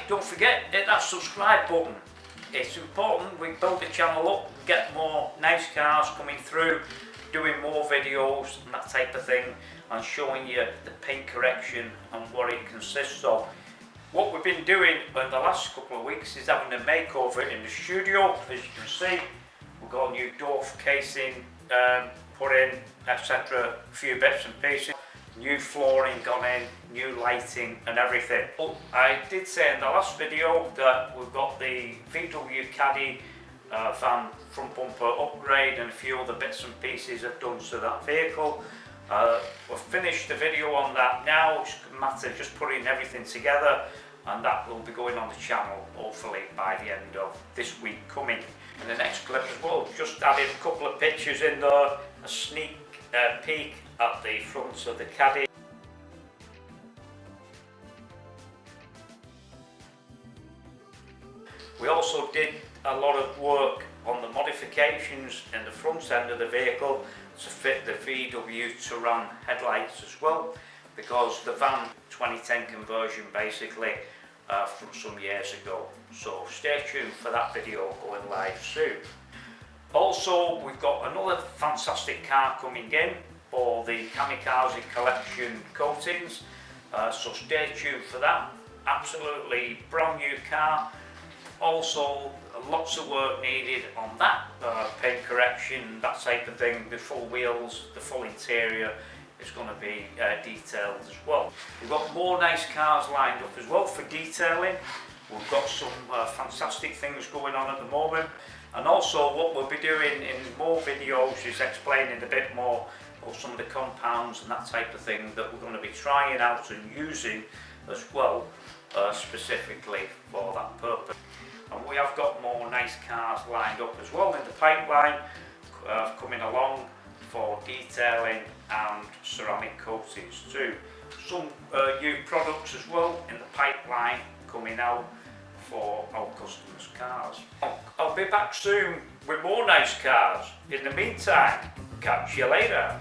don't forget, hit that subscribe button. It's important we build the channel up, get more nice cars coming through, doing more videos and that type of thing, and showing you the paint correction and what it consists of. What we've been doing in the last couple of weeks is having a makeover in the studio. As you can see, we've got a new door casing put in, etc. A few bits and pieces. New flooring gone in, new lighting and everything. But I did say in the last video that we've got the VW Caddy van front bumper upgrade and a few other bits and pieces I've done to that vehicle. We've finished the video on that now. It's a matter of just putting everything together, and that will be going on the channel hopefully by the end of this week coming. In the next clip as well, just added a couple of pictures in there, a sneak peek at the front of the Caddy. We also did a lot of work on the modifications in the front end of the vehicle to fit the VW Touran headlights as well, because the van 2010 conversion basically from some years ago. So stay tuned for that video going live soon. Also, we've got another fantastic car coming in for the Kamikaze collection coatings, so stay tuned for that. Absolutely brand new car. Also lots of work needed on that, paint correction, that type of thing. The full wheels, the full interior is going to be detailed as well. We've got more nice cars lined up as well for detailing. We've got some fantastic things going on at the moment, and also what we'll be doing in more videos is explaining a bit more of some of the compounds and that type of thing that we're going to be trying out and using as well, specifically for that purpose. And we have got more nice cars lined up as well in the pipeline, coming along for detailing and ceramic coatings too. Some new products as well in the pipeline coming out for our customers' cars. I'll be back soon with more nice cars. In the meantime, catch you later.